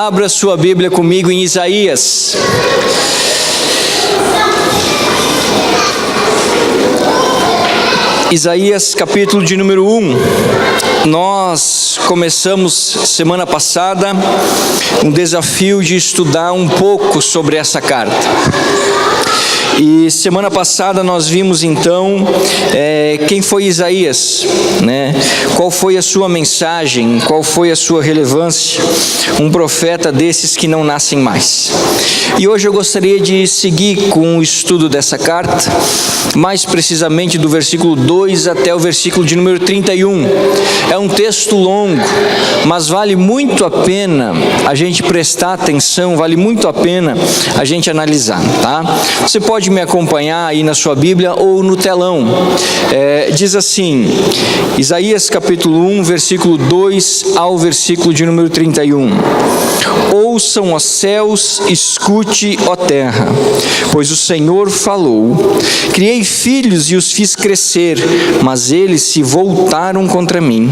Abra sua Bíblia comigo em Isaías. Isaías capítulo de número 1. Nós começamos semana passada um desafio de estudar um pouco sobre essa carta. E semana passada nós vimos então quem foi Isaías, né? Qual foi a sua mensagem, qual foi a sua relevância, um profeta desses que não nascem mais. E hoje eu gostaria de seguir com o estudo dessa carta, mais precisamente do versículo 2 até o versículo de número 31. É um texto longo, mas vale muito a pena a gente prestar atenção, vale muito a pena a gente analisar, tá? Você pode me acompanhar aí na sua Bíblia ou no telão. Diz assim, Isaías capítulo 1, versículo 2 ao versículo de número 31. Ouçam, ó céus, escute, ó terra, pois o Senhor falou. Criei filhos e os fiz crescer, mas eles se voltaram contra mim.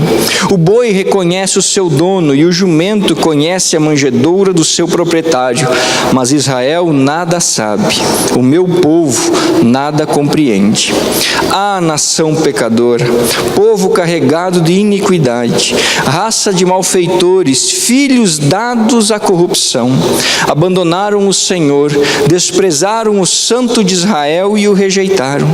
O boi reconhece o seu dono e o jumento conhece a manjedoura do seu proprietário, mas Israel nada sabe, o meu povo nada compreende. Ah, nação pecadora, povo carregado de iniquidade, raça de malfeitores, filhos dados à corrupção, abandonaram o Senhor, desprezaram o Santo de Israel e o rejeitaram.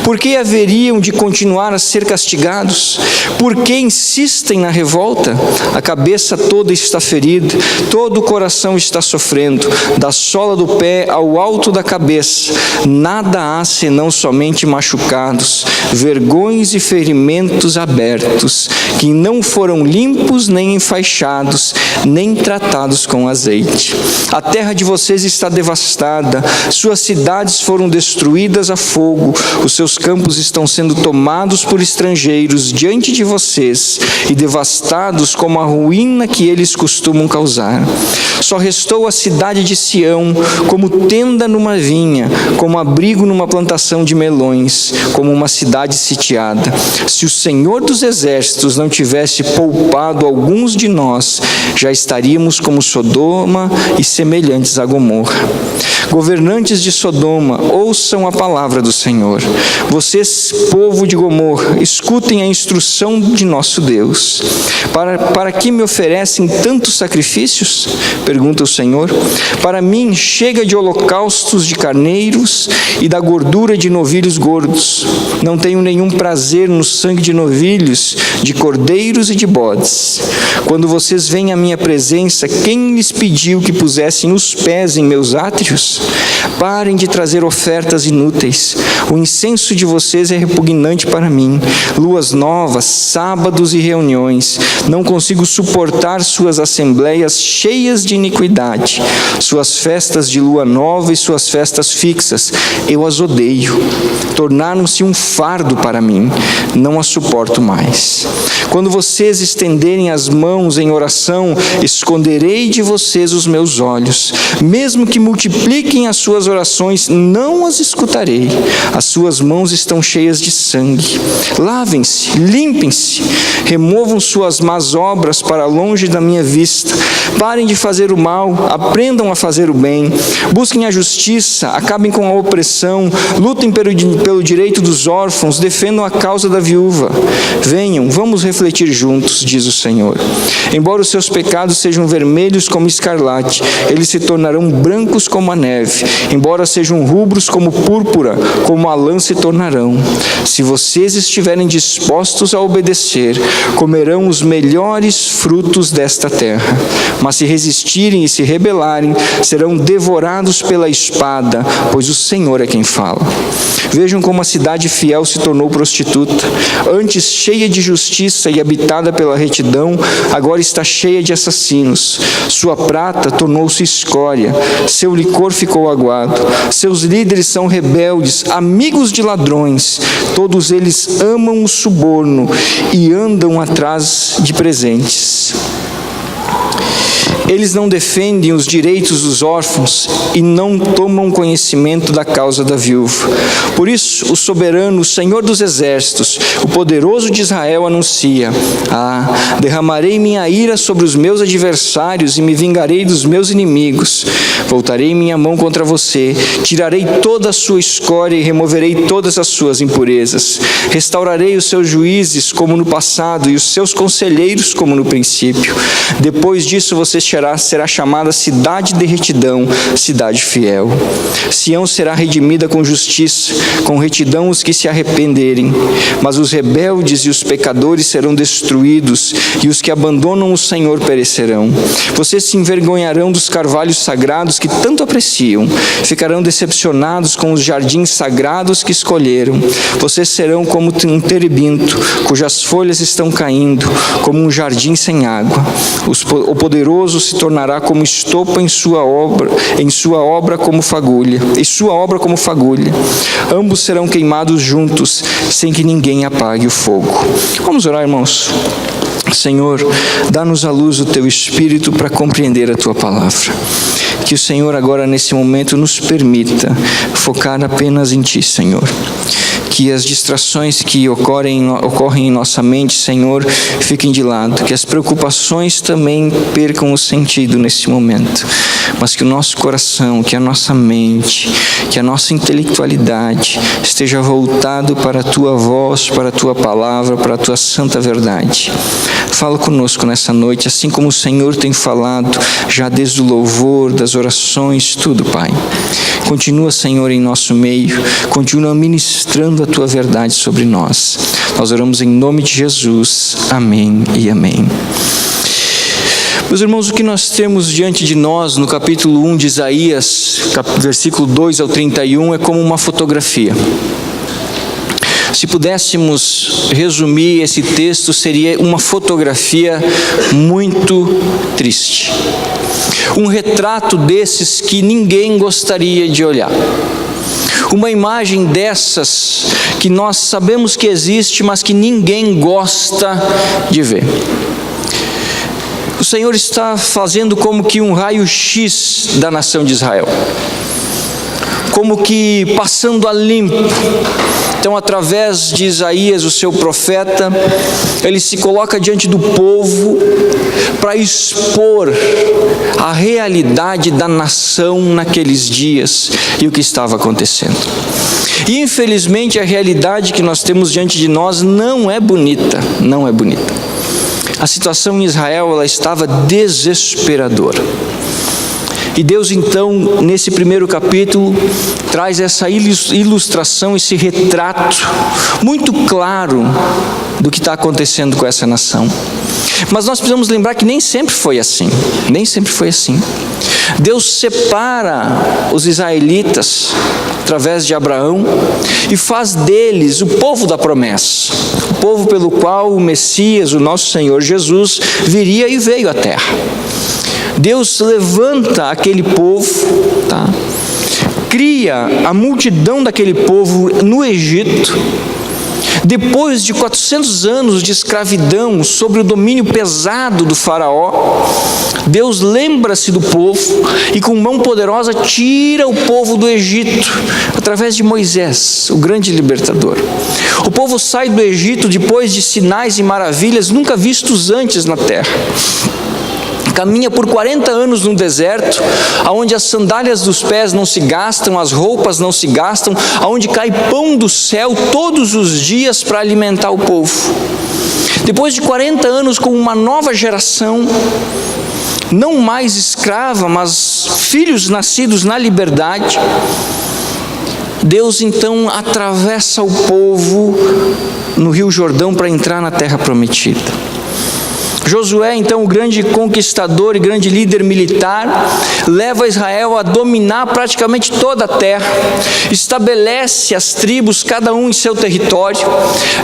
Por que haveriam de continuar a ser castigados? Por que insistem na revolta? A cabeça toda está ferida, todo o coração está sofrendo, da sola do pé ao alto da cabeça, nada há senão somente machucados, vergões e ferimentos abertos, que não foram limpos nem enfaixados, nem tratados com azeite. A terra de vocês está devastada, suas cidades foram destruídas a fogo, os seus campos estão sendo tomados por estrangeiros diante de vocês e devastados como a ruína que eles costumam causar. Só restou a cidade de Sião como tenda numa vinha, como abrigo numa plantação de melões, como uma cidade sitiada. Se o Senhor dos Exércitos não tivesse poupado alguns de nós, já estaríamos como Sodoma e semelhantes a Gomorra. Governantes de Sodoma, ouçam a palavra do Senhor. Vocês, povo de Gomorra, escutem a instrução de nosso Deus. Para que me oferecem tantos sacrifícios? Pergunta o Senhor. Para mim chega de holocaustos de carneiros e da gordura de novilhos gordos. Não tenho nenhum prazer no sangue de novilhos, de cordeiros e de bodes. Quando vocês vêm à minha presença, quem lhes pediu que pusessem os pés em meus átrios? Parem de trazer ofertas inúteis. O incenso de vocês é repugnante para mim. Luas novas, sábados e reuniões. Não consigo suportar suas assembleias cheias de iniquidade. Suas festas de lua nova e suas festas fixas. Eu as odeio. Tornaram-se um fardo para mim. Não as suporto mais. Quando vocês estenderem as mãos em oração, esconderei de vocês os meus olhos. Mesmo que multipliquem as suas orações, não as escutarei. As suas mãos estão cheias de sangue. Lavem-se, limpem-se, removam suas más obras para longe da minha vista. Parem de fazer o mal, aprendam a fazer o bem. Busquem a justiça, acabem com a opressão, lutem pelo direito dos órfãos, defendam a causa da viúva. Venham, vamos refletir juntos, diz o Senhor. Embora os seus pecados sejam vermelhos como escarlate, eles se tornarão brancos como a neve. Embora sejam rubros como púrpura, como a lã se tornarão. Se vocês estiverem dispostos a obedecer, comerão os melhores frutos desta terra. Mas se resistirem e se rebelarem, serão devorados pela espada, pois o Senhor é quem fala. Vejam como a cidade fiel se tornou prostituta. Antes cheia de justiça e habitada pela retidão, agora está cheia de assassinos. Sua prata tornou-se escória, seu licor ficou aguado. Seus líderes são rebeldes, amigos de ladrões. Todos eles amam o suborno e andam atrás de presentes. Eles não defendem os direitos dos órfãos e não tomam conhecimento da causa da viúva. Por isso, o soberano, o Senhor dos exércitos, o poderoso de Israel anuncia: derramarei minha ira sobre os meus adversários e me vingarei dos meus inimigos. Voltarei minha mão contra você, tirarei toda a sua escória e removerei todas as suas impurezas. Restaurarei os seus juízes como no passado e os seus conselheiros como no princípio. Depois disso você será chamada cidade de retidão, cidade fiel. Sião será redimida com justiça, com retidão os que se arrependerem. Mas os rebeldes e os pecadores serão destruídos, e os que abandonam o Senhor perecerão. Vocês se envergonharão dos carvalhos sagrados que tanto apreciam, ficarão decepcionados com os jardins sagrados que escolheram. Vocês serão como um terebinto, cujas folhas estão caindo, como um jardim sem água. O poderoso se tornará como estopa em sua obra como fagulha, Ambos serão queimados juntos, sem que ninguém apague o fogo. Vamos orar, irmãos. Senhor, dá-nos a luz do Teu Espírito para compreender a Tua palavra. Que o Senhor agora nesse momento nos permita focar apenas em Ti, Senhor. Que as distrações que ocorrem em nossa mente, Senhor, fiquem de lado. Que as preocupações também percam o sentido nesse momento. Mas que o nosso coração, que a nossa mente, que a nossa intelectualidade esteja voltado para a Tua voz, para a Tua palavra, para a Tua santa verdade. Fala conosco nessa noite, assim como o Senhor tem falado, já desde o louvor, das orações, tudo, Pai. Continua, Senhor, em nosso meio, continua ministrando a Tua verdade sobre nós. Nós oramos em nome de Jesus. Amém e amém. Meus irmãos, o que nós temos diante de nós no capítulo 1 de Isaías, versículo 2 ao 31, é como uma fotografia. Se pudéssemos resumir esse texto, seria uma fotografia muito triste. Um retrato desses que ninguém gostaria de olhar. Uma imagem dessas que nós sabemos que existe, mas que ninguém gosta de ver. O Senhor está fazendo como que um raio-x da nação de Israel. Como que passando a limpo. Então, através de Isaías, o seu profeta, ele se coloca diante do povo para expor a realidade da nação naqueles dias e o que estava acontecendo. E, infelizmente, a realidade que nós temos diante de nós não é bonita, não é bonita. A situação em Israel, ela estava desesperadora. E Deus, então, nesse primeiro capítulo, traz essa ilustração, esse retrato muito claro do que está acontecendo com essa nação. Mas nós precisamos lembrar que nem sempre foi assim, nem sempre foi assim. Deus separa os israelitas através de Abraão e faz deles o povo da promessa, o povo pelo qual o Messias, o nosso Senhor Jesus, viria e veio à terra. Deus levanta aquele povo, cria a multidão daquele povo no Egito. Depois de 400 anos de escravidão sob o domínio pesado do faraó, Deus lembra-se do povo e com mão poderosa tira o povo do Egito, através de Moisés, o grande libertador. O povo sai do Egito depois de sinais e maravilhas nunca vistos antes na terra. Caminha por 40 anos no deserto, onde as sandálias dos pés não se gastam, as roupas não se gastam, onde cai pão do céu todos os dias para alimentar o povo. Depois de 40 anos com uma nova geração, não mais escrava, mas filhos nascidos na liberdade, Deus então atravessa o povo no Rio Jordão para entrar na terra prometida. Josué, então, o grande conquistador e grande líder militar, leva Israel a dominar praticamente toda a terra, estabelece as tribos, cada um em seu território,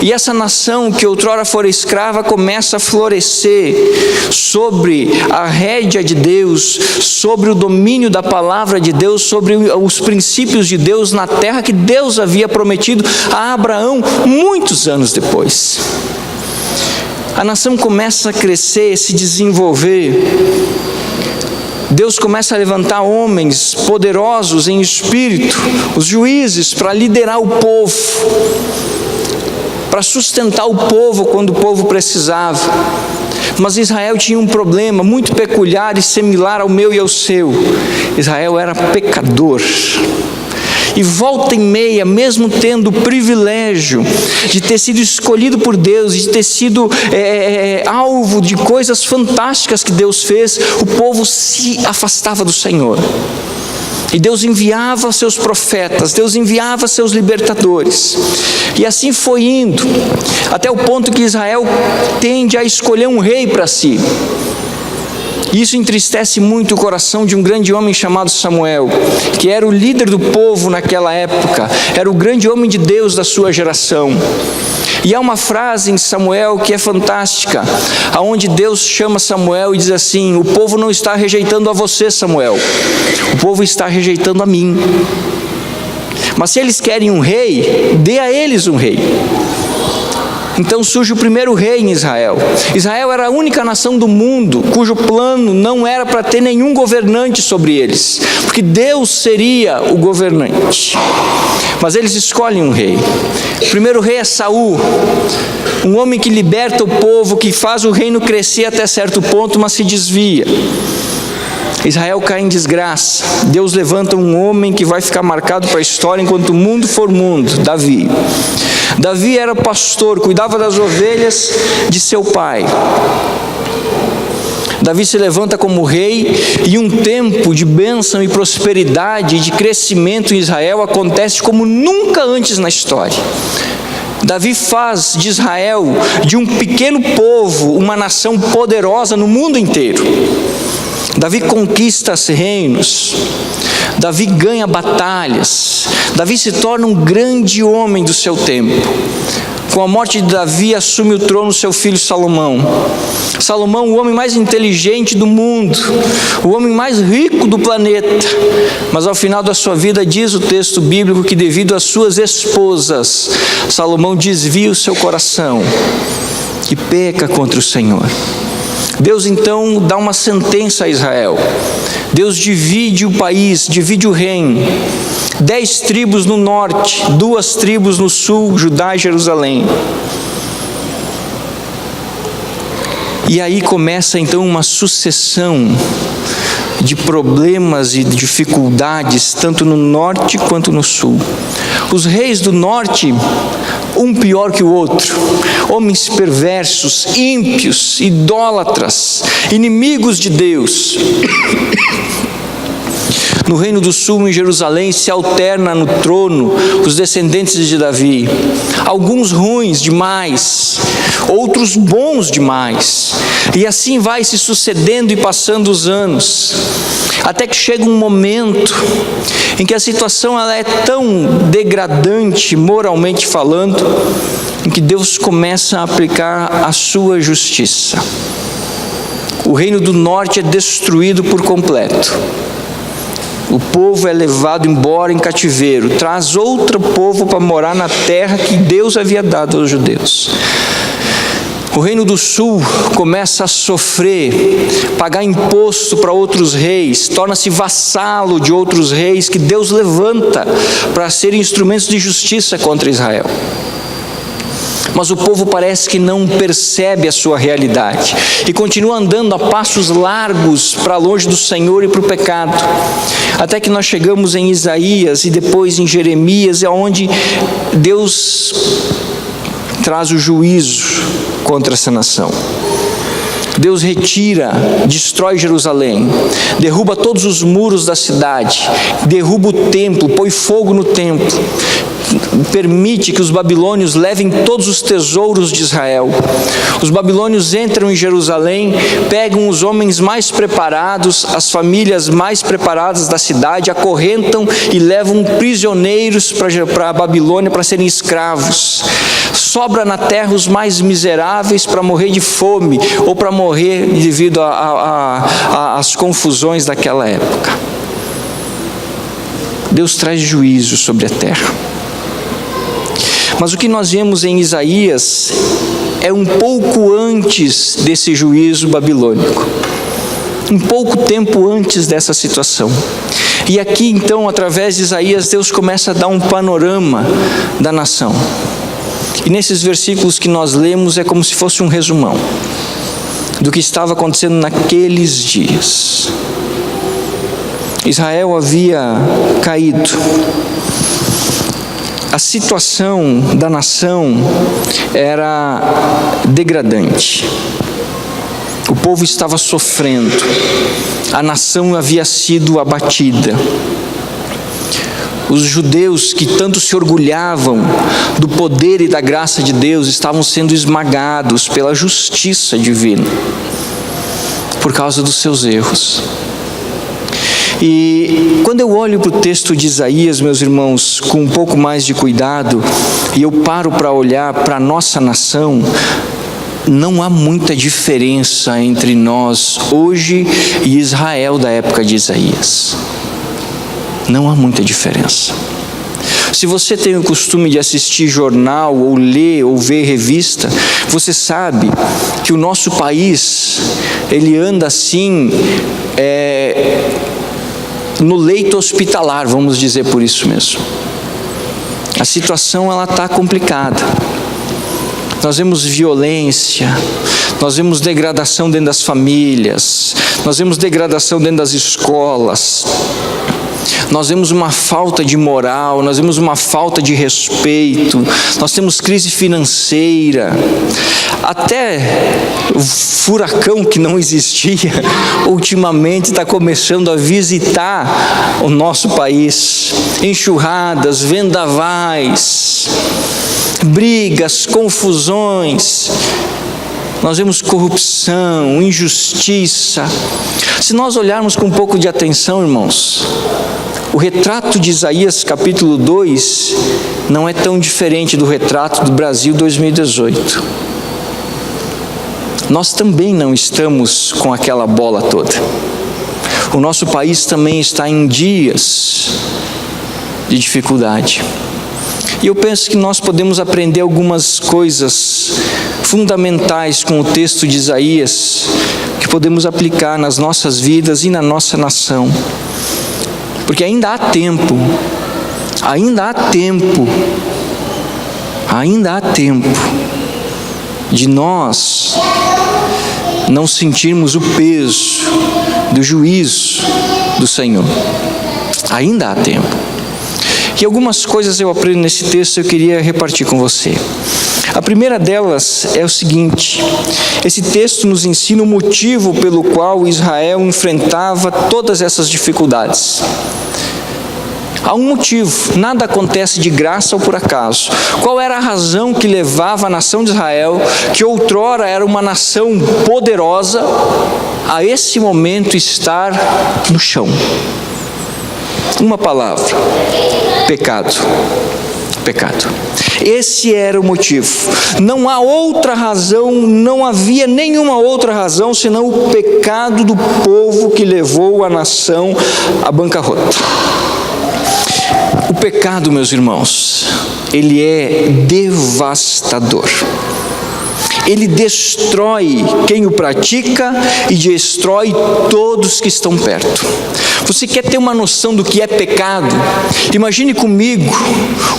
e essa nação que outrora fora escrava começa a florescer sobre a rédea de Deus, sobre o domínio da palavra de Deus, sobre os princípios de Deus na terra que Deus havia prometido a Abraão muitos anos depois. A nação começa a crescer, se desenvolver, Deus começa a levantar homens poderosos em espírito, os juízes, para liderar o povo, para sustentar o povo quando o povo precisava. Mas Israel tinha um problema muito peculiar e similar ao meu e ao seu. Israel era pecador. E volta e meia, mesmo tendo o privilégio de ter sido escolhido por Deus, de ter sido alvo de coisas fantásticas que Deus fez, o povo se afastava do Senhor. E Deus enviava seus profetas, Deus enviava seus libertadores. E assim foi indo, até o ponto que Israel tende a escolher um rei para si. Isso entristece muito o coração de um grande homem chamado Samuel, que era o líder do povo naquela época, era o grande homem de Deus da sua geração. E há uma frase em Samuel que é fantástica, aonde Deus chama Samuel e diz assim: o povo não está rejeitando a você, Samuel, o povo está rejeitando a mim. Mas se eles querem um rei, dê a eles um rei. Então surge o primeiro rei em Israel. Israel era a única nação do mundo cujo plano não era para ter nenhum governante sobre eles, porque Deus seria o governante. Mas eles escolhem um rei. O primeiro rei é Saul, um homem que liberta o povo, que faz o reino crescer até certo ponto, mas se desvia. Israel cai em desgraça. Deus levanta um homem que vai ficar marcado para a história enquanto o mundo for mundo, Davi. Davi era pastor, cuidava das ovelhas de seu pai. Davi se levanta como rei e um tempo de bênção e prosperidade e de crescimento em Israel acontece como nunca antes na história. Davi faz de Israel, de um pequeno povo, uma nação poderosa no mundo inteiro. Davi conquista reinos, Davi ganha batalhas, Davi se torna um grande homem do seu tempo. Com a morte de Davi, assume o trono seu filho Salomão. Salomão, o homem mais inteligente do mundo, o homem mais rico do planeta. Mas ao final da sua vida, diz o texto bíblico que devido às suas esposas, Salomão desvia o seu coração e peca contra o Senhor. Deus então dá uma sentença a Israel. Deus divide o país, divide o reino. 10 tribos no norte, 2 tribos no sul, Judá e Jerusalém. E aí começa então uma sucessão de problemas e dificuldades, tanto no norte quanto no sul. Os reis do norte, um pior que o outro, homens perversos, ímpios, idólatras, inimigos de Deus. No reino do sul, em Jerusalém, se alterna no trono os descendentes de Davi. Alguns ruins demais, outros bons demais. E assim vai se sucedendo e passando os anos. Até que chega um momento em que a situação ela é tão degradante, moralmente falando, em que Deus começa a aplicar a sua justiça. O reino do norte é destruído por completo. O povo é levado embora em cativeiro, traz outro povo para morar na terra que Deus havia dado aos judeus. O reino do sul começa a sofrer, pagar imposto para outros reis, torna-se vassalo de outros reis que Deus levanta para serem instrumentos de justiça contra Israel. Mas o povo parece que não percebe a sua realidade e continua andando a passos largos para longe do Senhor e para o pecado. Até que nós chegamos em Isaías e depois em Jeremias, onde Deus traz o juízo contra essa nação. Deus retira, destrói Jerusalém, derruba todos os muros da cidade, derruba o templo, põe fogo no templo, permite que os babilônios levem todos os tesouros de Israel. Os babilônios entram em Jerusalém, pegam os homens mais preparados, as famílias mais preparadas da cidade, acorrentam e levam prisioneiros para a Babilônia para serem escravos. Sobra na terra os mais miseráveis para morrer de fome ou para morrer devido às confusões daquela época. Deus traz juízo sobre a terra. Mas o que nós vemos em Isaías é um pouco antes desse juízo babilônico. um pouco tempo antes dessa situação. E aqui então, através de Isaías, Deus começa a dar um panorama da nação. E nesses versículos que nós lemos é como se fosse um resumão do que estava acontecendo naqueles dias. Israel havia caído. A situação da nação era degradante. O povo estava sofrendo. A nação havia sido abatida. Os judeus que tanto se orgulhavam do poder e da graça de Deus estavam sendo esmagados pela justiça divina por causa dos seus erros. E quando eu olho para o texto de Isaías, meus irmãos, com um pouco mais de cuidado, e eu paro para olhar para a nossa nação, não há muita diferença entre nós hoje e Israel da época de Isaías. Não há muita diferença. Se você tem o costume de assistir jornal, ou ler, ou ver revista, você sabe que o nosso país, ele anda assim, no leito hospitalar, vamos dizer por isso mesmo. A situação, ela está complicada. Nós vemos violência, nós vemos degradação dentro das famílias, nós vemos degradação dentro das escolas, nós vemos uma falta de moral, nós vemos uma falta de respeito, nós temos crise financeira, até o furacão que não existia, ultimamente está começando a visitar o nosso país, enxurradas, vendavais, brigas, confusões, nós vemos corrupção, injustiça. Se nós olharmos com um pouco de atenção, irmãos, o retrato de Isaías capítulo 2 não é tão diferente do retrato do Brasil 2018. Nós também não estamos com aquela bola toda. O nosso país também está em dias de dificuldade. E eu penso que nós podemos aprender algumas coisas fundamentais com o texto de Isaías, que podemos aplicar nas nossas vidas e na nossa nação. Porque ainda há tempo de nós não sentirmos o peso do juízo do Senhor. Ainda há tempo. E algumas coisas eu aprendo nesse texto e eu queria repartir com você. A primeira delas é o seguinte: esse texto nos ensina o motivo pelo qual Israel enfrentava todas essas dificuldades. Há um motivo, nada acontece de graça ou por acaso. Qual era a razão que levava a nação de Israel, que outrora era uma nação poderosa, a esse momento estar no chão? Uma palavra: pecado. Pecado. Esse era o motivo. Não há outra razão, não havia nenhuma outra razão senão o pecado do povo que levou a nação à bancarrota. O pecado, meus irmãos, ele é devastador. Ele destrói quem o pratica e destrói todos que estão perto. Você quer ter uma noção do que é pecado? Imagine comigo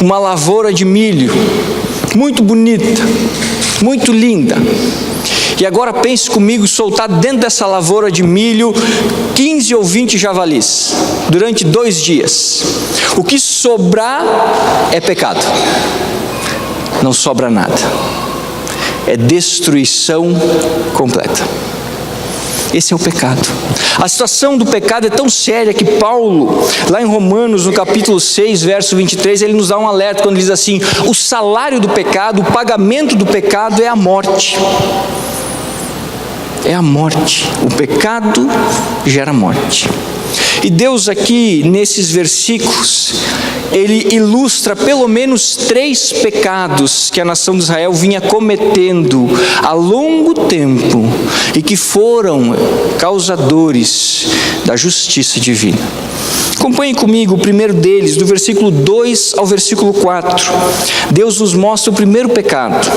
uma lavoura de milho, muito bonita, muito linda. E agora pense comigo soltar dentro dessa lavoura de milho 15 ou 20 javalis, durante 2 dias. O que sobrar é pecado. Não sobra nada. É destruição completa. Esse é o pecado. A situação do pecado é tão séria que Paulo, lá em Romanos, no capítulo 6, verso 23, ele nos dá um alerta quando diz assim: o salário do pecado, o pagamento do pecado é a morte. É a morte. O pecado gera morte. E Deus aqui, nesses versículos, ele ilustra pelo menos 3 pecados que a nação de Israel vinha cometendo há longo tempo e que foram causadores da justiça divina. Acompanhe comigo o primeiro deles, do versículo 2 ao versículo 4. Deus nos mostra o primeiro pecado.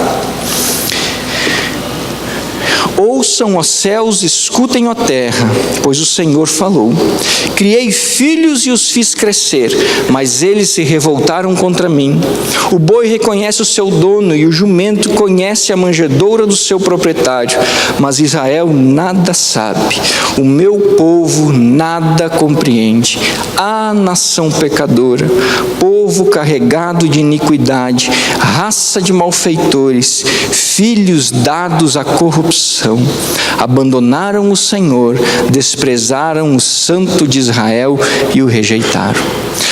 Ouçam, ó céus, escutem, ó terra, pois o Senhor falou. Criei filhos e os fiz crescer, mas eles se revoltaram contra mim. O boi reconhece o seu dono e o jumento conhece a manjedoura do seu proprietário, mas Israel nada sabe, o meu povo nada compreende. Ah, nação pecadora, povo carregado de iniquidade, raça de malfeitores, filhos dados à corrupção. Abandonaram o Senhor, desprezaram o Santo de Israel e o rejeitaram.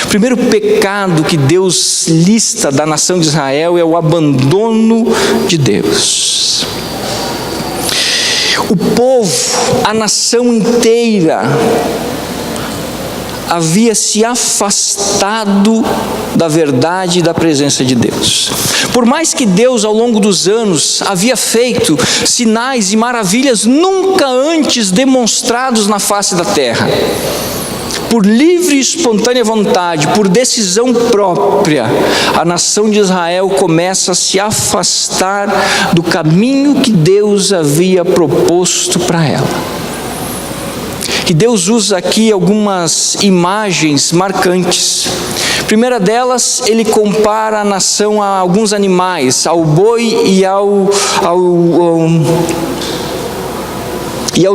O primeiro pecado que Deus lista da nação de Israel é o abandono de Deus. O povo, a nação inteira, havia se afastado da verdade e da presença de Deus. Por mais que Deus, ao longo dos anos, havia feito sinais e maravilhas nunca antes demonstrados na face da terra, por livre e espontânea vontade, por decisão própria, a nação de Israel começa a se afastar do caminho que Deus havia proposto para ela. Que Deus usa aqui algumas imagens marcantes. A primeira delas, ele compara a nação a alguns animais, ao boi e ao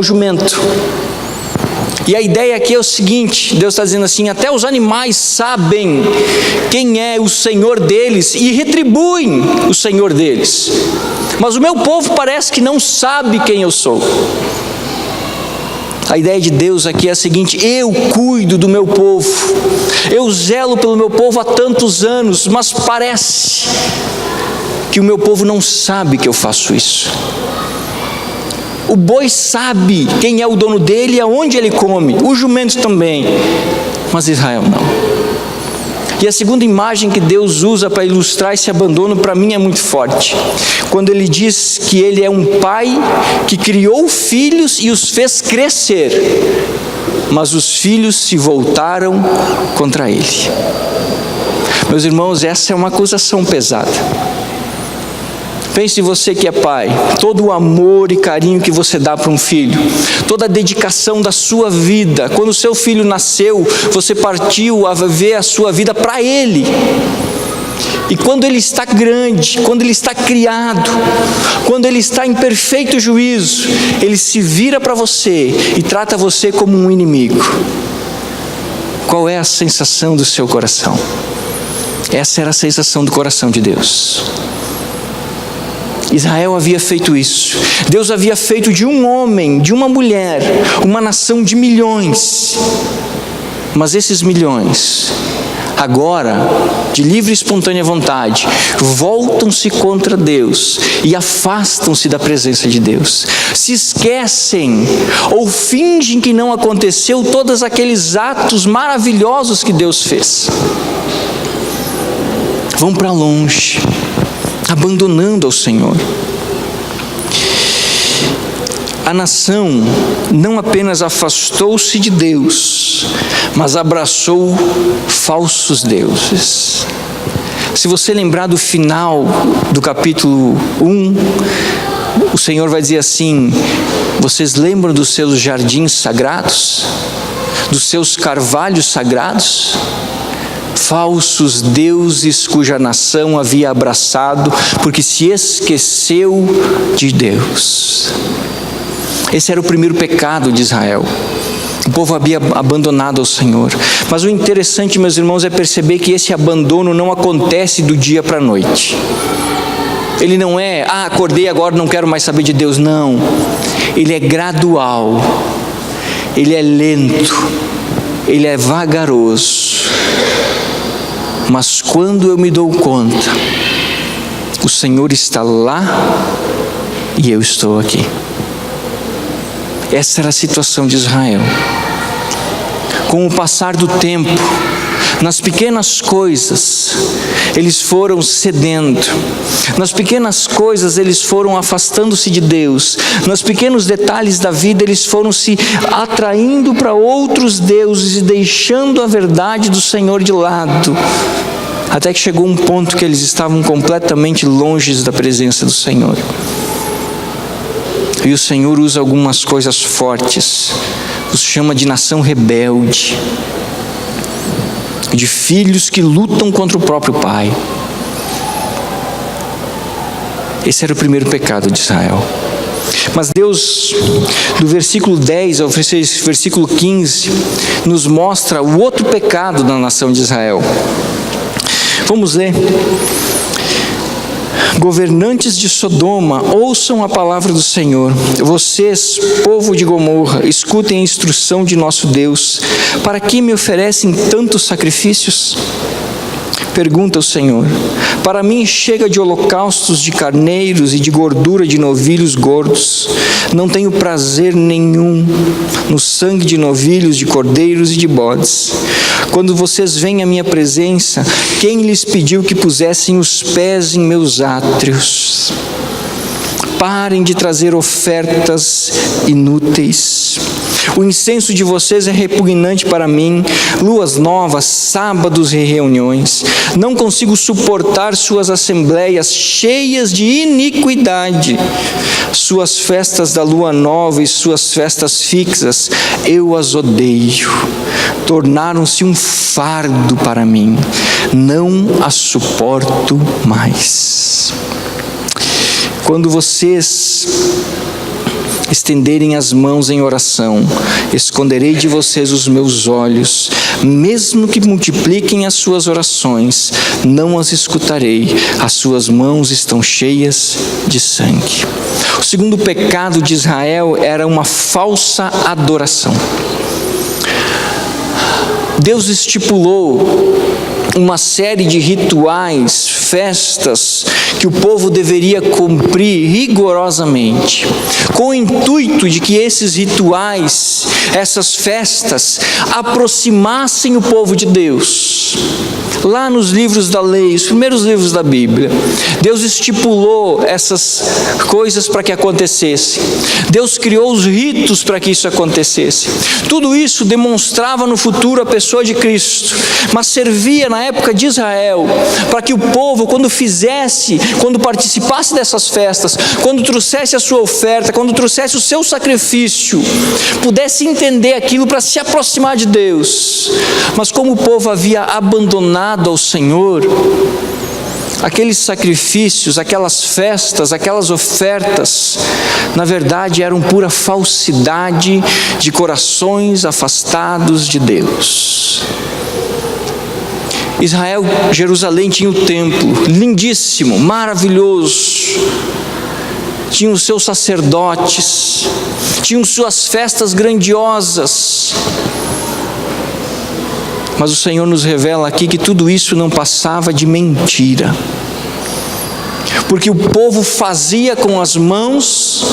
jumento. E a ideia aqui é o seguinte: Deus está dizendo assim, até os animais sabem quem é o Senhor deles e retribuem o Senhor deles, mas o meu povo parece que não sabe quem eu sou. A ideia de Deus aqui é a seguinte: eu cuido do meu povo, eu zelo pelo meu povo há tantos anos, mas parece que o meu povo não sabe que eu faço isso. O boi sabe quem é o dono dele e aonde ele come, o jumento também, mas Israel não. E a segunda imagem que Deus usa para ilustrar esse abandono, para mim é muito forte, quando ele diz que ele é um pai que criou filhos e os fez crescer, mas os filhos se voltaram contra ele. Meus irmãos, essa é uma acusação pesada. Pense você que é pai, todo o amor e carinho que você dá para um filho, toda a dedicação da sua vida. Quando o seu filho nasceu, você partiu a viver a sua vida para ele. E quando ele está grande, quando ele está criado, quando ele está em perfeito juízo, ele se vira para você e trata você como um inimigo. Qual é a sensação do seu coração? Essa era a sensação do coração de Deus. Israel havia feito isso. Deus havia feito de um homem, de uma mulher, uma nação de milhões. Mas esses milhões, agora, de livre e espontânea vontade, voltam-se contra Deus e afastam-se da presença de Deus. Se esquecem ou fingem que não aconteceu todos aqueles atos maravilhosos que Deus fez. Vão para longe, abandonando ao Senhor. A nação não apenas afastou-se de Deus, mas abraçou falsos deuses. Se você lembrar do final do capítulo 1, o Senhor vai dizer assim: vocês lembram dos seus jardins sagrados? Dos seus carvalhos sagrados? Falsos deuses cuja nação havia abraçado, porque se esqueceu de Deus. Esse era o primeiro pecado de Israel. O povo havia abandonado ao Senhor. Mas o interessante, meus irmãos, é perceber que esse abandono não acontece do dia para a noite. Ele não é, acordei agora, não quero mais saber de Deus. Não. Ele é gradual. Ele é lento. Ele é vagaroso. Mas quando eu me dou conta, o Senhor está lá e eu estou aqui. Essa era a situação de Israel. Com o passar do tempo, nas pequenas coisas, eles foram cedendo. Nas pequenas coisas, eles foram afastando-se de Deus. Nos pequenos detalhes da vida, eles foram se atraindo para outros deuses e deixando a verdade do Senhor de lado. Até que chegou um ponto que eles estavam completamente longe da presença do Senhor. E o Senhor usa algumas coisas fortes, os chama de nação rebelde, de filhos que lutam contra o próprio pai. Esse era o primeiro pecado de Israel. Mas Deus, do versículo 10 ao versículo 15, nos mostra o outro pecado da nação de Israel. Vamos ler. Governantes de Sodoma, ouçam a palavra do Senhor. Vocês, povo de Gomorra, escutem a instrução de nosso Deus. Para que me oferecem tantos sacrifícios? Pergunta o Senhor. Para mim chega de holocaustos de carneiros e de gordura de novilhos gordos. Não tenho prazer nenhum no sangue de novilhos, de cordeiros e de bodes. Quando vocês vêm à minha presença, quem lhes pediu que pusessem os pés em meus átrios? Parem de trazer ofertas inúteis. O incenso de vocês é repugnante para mim, luas novas, sábados e reuniões. Não consigo suportar suas assembleias cheias de iniquidade. Suas festas da lua nova e suas festas fixas, eu as odeio. Tornaram-se um fardo para mim. Não as suporto mais. Quando vocês estenderem as mãos em oração, esconderei de vocês os meus olhos, mesmo que multipliquem as suas orações, não as escutarei, as suas mãos estão cheias de sangue. O segundo pecado de Israel era uma falsa adoração. Deus estipulou uma série de rituais, festas, que o povo deveria cumprir rigorosamente, com o intuito de que esses rituais, essas festas, aproximassem o povo de Deus. Lá nos livros da lei, os primeiros livros da Bíblia, Deus estipulou essas coisas para que acontecesse. Deus criou os ritos para que isso acontecesse. Tudo isso demonstrava no futuro a pessoa de Cristo, mas servia na época de Israel para que o povo, quando participasse dessas festas, quando trouxesse a sua oferta, quando trouxesse o seu sacrifício, pudesse entender aquilo para se aproximar de Deus. Mas como o povo havia abandonado ao Senhor, aqueles sacrifícios, aquelas festas, aquelas ofertas, na verdade eram pura falsidade de corações afastados de Deus. Israel, Jerusalém tinha o templo, lindíssimo, maravilhoso, tinha os seus sacerdotes, tinham suas festas grandiosas, mas o Senhor nos revela aqui que tudo isso não passava de mentira, porque o povo fazia com as mãos,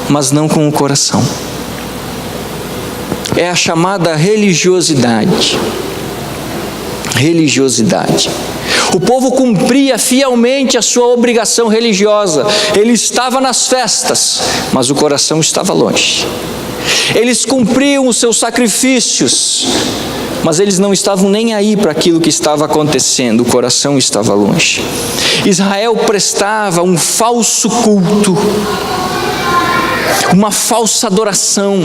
mas não com o coração. É a chamada religiosidade. O povo cumpria fielmente a sua obrigação religiosa. Ele estava nas festas, mas o coração estava longe. Eles cumpriam os seus sacrifícios, mas eles não estavam nem aí para aquilo que estava acontecendo, o coração estava longe. Israel prestava um falso culto, uma falsa adoração,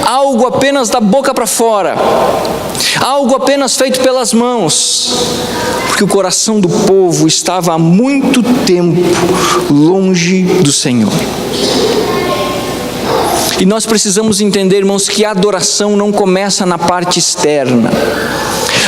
algo apenas da boca para fora, algo apenas feito pelas mãos, porque o coração do povo estava há muito tempo longe do Senhor. E nós precisamos entender, irmãos, que a adoração não começa na parte externa.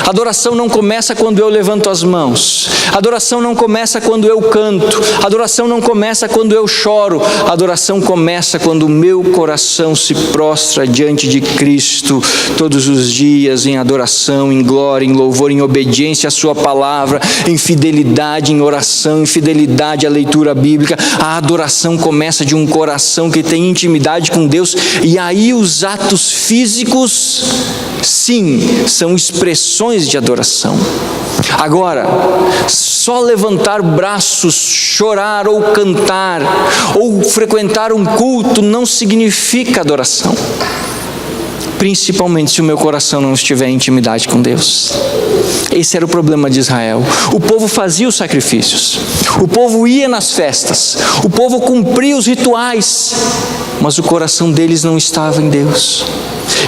A adoração não começa quando eu levanto as mãos. A adoração não começa quando eu canto. A adoração não começa quando eu choro. A adoração começa quando o meu coração se prostra diante de Cristo todos os dias, em adoração, em glória, em louvor, em obediência à sua palavra, em fidelidade, em oração, em fidelidade à leitura bíblica. A adoração começa de um coração que tem intimidade com Deus, e aí os atos físicos, sim, são expressões de adoração. Agora, só levantar braços, chorar ou cantar, ou frequentar um culto não significa adoração. principalmente se o meu coração não estiver em intimidade com Deus. Esse era o problema de Israel. O povo fazia os sacrifícios, o povo ia nas festas, o povo cumpria os rituais, mas o coração deles não estava em Deus.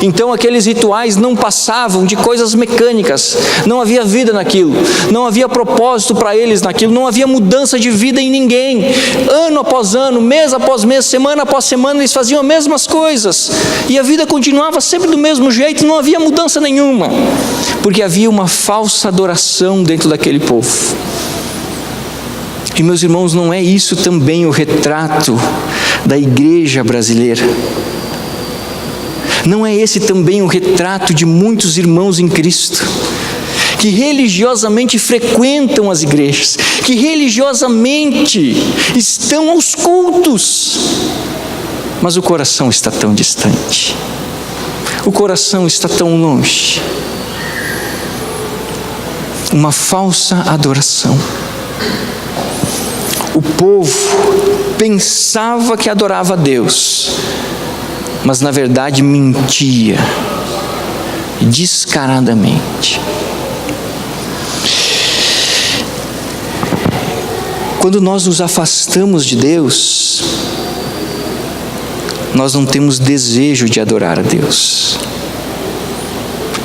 Então aqueles rituais não passavam de coisas mecânicas, não havia vida naquilo, não havia propósito para eles naquilo, não havia mudança de vida em ninguém. Ano após ano, mês após mês, semana após semana, eles faziam as mesmas coisas, e a vida continuava sempre do mesmo jeito, não havia mudança nenhuma, porque havia uma falsa adoração dentro daquele povo. E meus irmãos, não é isso também o retrato da igreja brasileira? Não é esse também o retrato de muitos irmãos em Cristo, que religiosamente frequentam as igrejas, que religiosamente estão aos cultos, mas o coração está tão distante, o coração está tão longe? Uma falsa adoração. O povo pensava que adorava a Deus, mas na verdade mentia descaradamente. Quando nós nos afastamos de Deus, nós não temos desejo de adorar a Deus.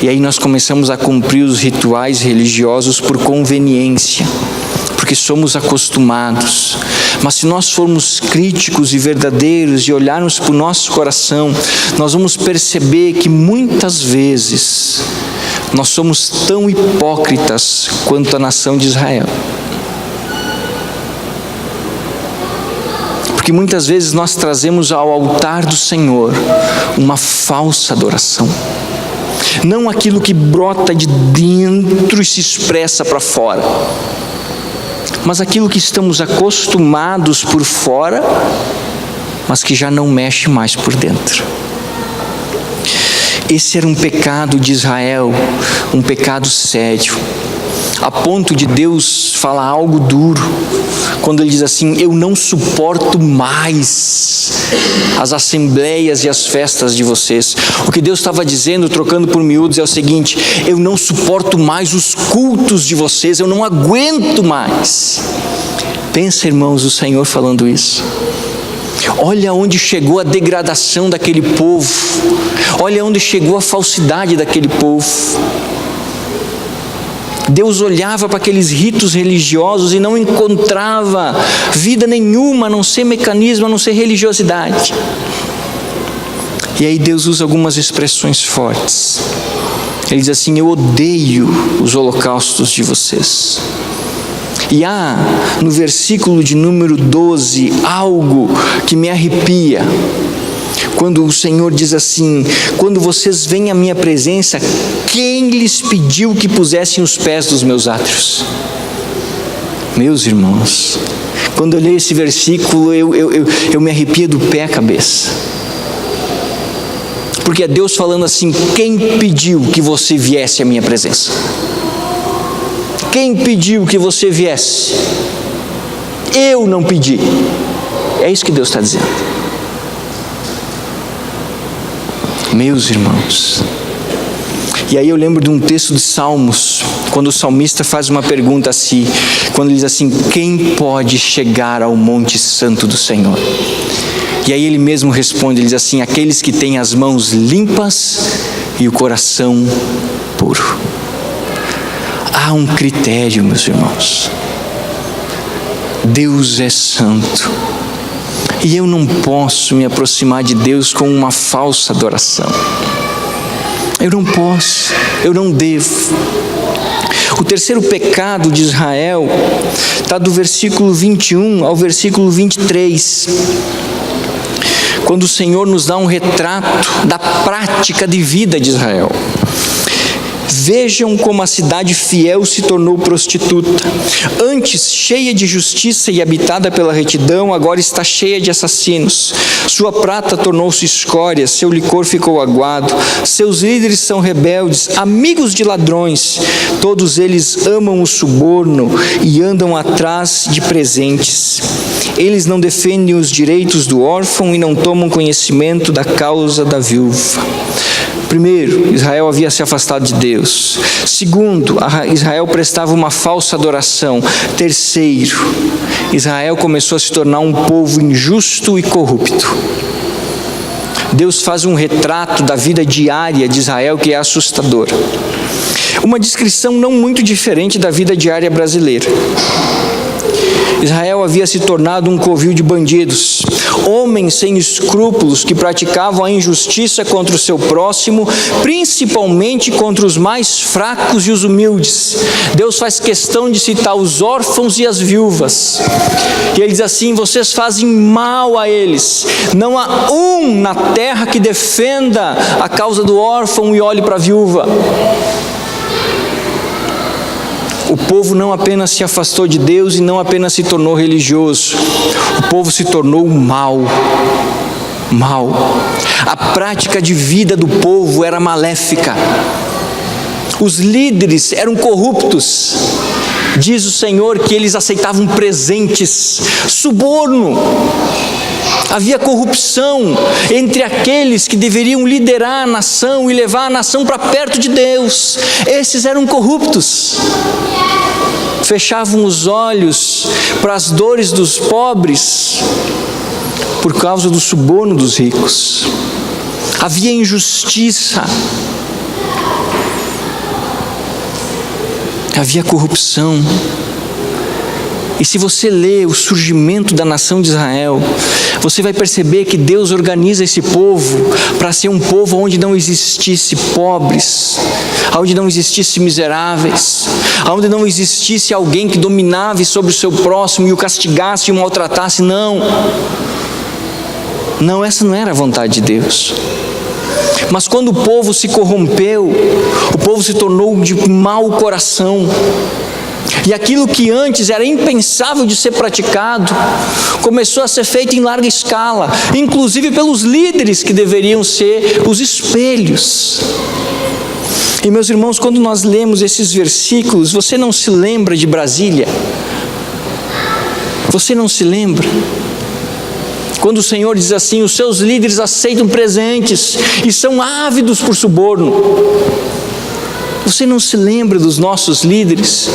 E aí nós começamos a cumprir os rituais religiosos por conveniência, porque somos acostumados. Mas se nós formos críticos e verdadeiros e olharmos para o nosso coração, nós vamos perceber que muitas vezes nós somos tão hipócritas quanto a nação de Israel. Porque muitas vezes nós trazemos ao altar do Senhor uma falsa adoração. Não aquilo que brota de dentro e se expressa para fora, mas aquilo que estamos acostumados por fora, mas que já não mexe mais por dentro. Esse era um pecado de Israel, um pecado sério, a ponto de Deus falar algo duro, quando Ele diz assim: eu não suporto mais as assembleias e as festas de vocês. O que Deus estava dizendo, trocando por miúdos, é o seguinte: eu não suporto mais os cultos de vocês, eu não aguento mais. Pensa, irmãos, o Senhor falando isso. Olha onde chegou a degradação daquele povo, olha onde chegou a falsidade daquele povo. Deus olhava para aqueles ritos religiosos e não encontrava vida nenhuma, a não ser mecanismo, a não ser religiosidade. E aí Deus usa algumas expressões fortes. Ele diz assim: eu odeio os holocaustos de vocês. E há no versículo de número 12 algo que me arrepia, quando o Senhor diz assim: quando vocês vêm à minha presença, quem lhes pediu que pusessem os pés dos meus átrios? Meus irmãos, quando eu leio esse versículo, eu me arrepio do pé à cabeça, porque é Deus falando assim: quem pediu que você viesse à minha presença? Quem pediu que você viesse? Eu não pedi. É isso que Deus está dizendo. Meus irmãos, e aí eu lembro de um texto de Salmos, quando o salmista faz uma pergunta assim, quando ele diz assim: quem pode chegar ao monte santo do Senhor? E aí ele mesmo responde, ele diz assim: aqueles que têm as mãos limpas e o coração puro. Há um critério, meus irmãos. Deus é santo. E eu não posso me aproximar de Deus com uma falsa adoração. Eu não posso, eu não devo. O terceiro pecado de Israel está do versículo 21 ao versículo 23. Quando o Senhor nos dá um retrato da prática de vida de Israel. Vejam como a cidade fiel se tornou prostituta. Antes cheia de justiça e habitada pela retidão, agora está cheia de assassinos. Sua prata tornou-se escória, seu licor ficou aguado. Seus líderes são rebeldes, amigos de ladrões. Todos eles amam o suborno e andam atrás de presentes. Eles não defendem os direitos do órfão e não tomam conhecimento da causa da viúva. Primeiro, Israel havia se afastado de Deus. Segundo, Israel prestava uma falsa adoração. Terceiro, Israel começou a se tornar um povo injusto e corrupto. Deus faz um retrato da vida diária de Israel que é assustador. Uma descrição não muito diferente da vida diária brasileira. Israel havia se tornado um covil de bandidos, homens sem escrúpulos que praticavam a injustiça contra o seu próximo, principalmente contra os mais fracos e os humildes. Deus faz questão de citar os órfãos e as viúvas. E ele diz assim: vocês fazem mal a eles. Não há um na terra que defenda a causa do órfão e olhe para a viúva. O povo não apenas se afastou de Deus e não apenas se tornou religioso, o povo se tornou mal. A prática de vida do povo era maléfica. Os líderes eram corruptos. Diz o Senhor que eles aceitavam presentes, suborno. Havia corrupção entre aqueles que deveriam liderar a nação e levar a nação para perto de Deus. Esses eram corruptos. Fechavam os olhos para as dores dos pobres por causa do suborno dos ricos. Havia injustiça. Havia corrupção. E se você lê o surgimento da nação de Israel, você vai perceber que Deus organiza esse povo para ser um povo onde não existisse pobres, onde não existisse miseráveis, onde não existisse alguém que dominava sobre o seu próximo e o castigasse e o maltratasse. Não, essa não era a vontade de Deus. Mas quando o povo se corrompeu, o povo se tornou de mau coração. E aquilo que antes era impensável de ser praticado, começou a ser feito em larga escala, inclusive pelos líderes que deveriam ser os espelhos. E meus irmãos, quando nós lemos esses versículos, você não se lembra de Brasília? Você não se lembra? Quando o Senhor diz assim: os seus líderes aceitam presentes e são ávidos por suborno. Você não se lembra dos nossos líderes?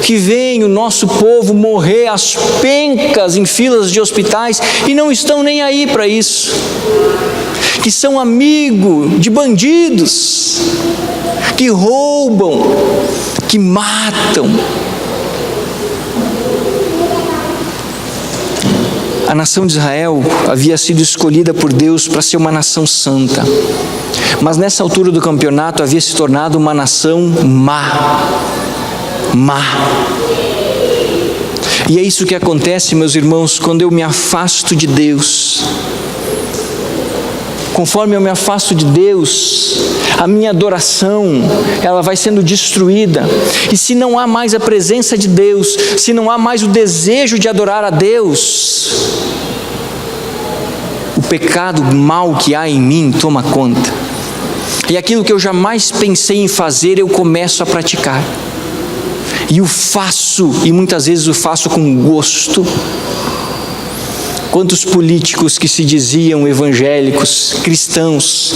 Que veem o nosso povo morrer às pencas em filas de hospitais e não estão nem aí para isso. Que são amigos de bandidos, que roubam, que matam. A nação de Israel havia sido escolhida por Deus para ser uma nação santa. Mas nessa altura do campeonato havia se tornado uma nação má. E é isso que acontece, meus irmãos, quando eu me afasto de Deus. Conforme eu me afasto de Deus, a minha adoração, ela vai sendo destruída. E se não há mais a presença de Deus, se não há mais o desejo de adorar a Deus, o pecado mal que há em mim toma conta. E aquilo que eu jamais pensei em fazer, eu começo a praticar. E o faço, e muitas vezes o faço com gosto. Quantos políticos que se diziam evangélicos, cristãos,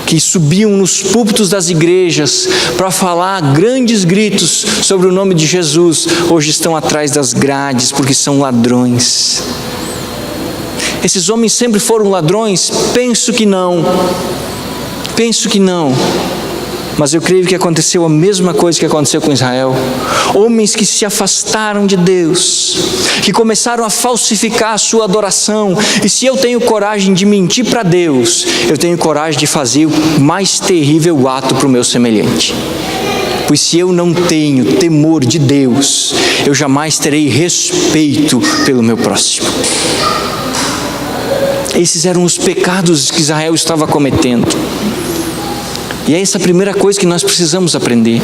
que subiam nos púlpitos das igrejas para falar a grandes gritos sobre o nome de Jesus, hoje estão atrás das grades porque são ladrões. Esses homens sempre foram ladrões? Penso que não. Mas eu creio que aconteceu a mesma coisa que aconteceu com Israel. Homens que se afastaram de Deus, que começaram a falsificar a sua adoração. E se eu tenho coragem de mentir para Deus, eu tenho coragem de fazer o mais terrível ato para o meu semelhante. Pois se eu não tenho temor de Deus, eu jamais terei respeito pelo meu próximo. Esses eram os pecados que Israel estava cometendo. E é essa a primeira coisa que nós precisamos aprender.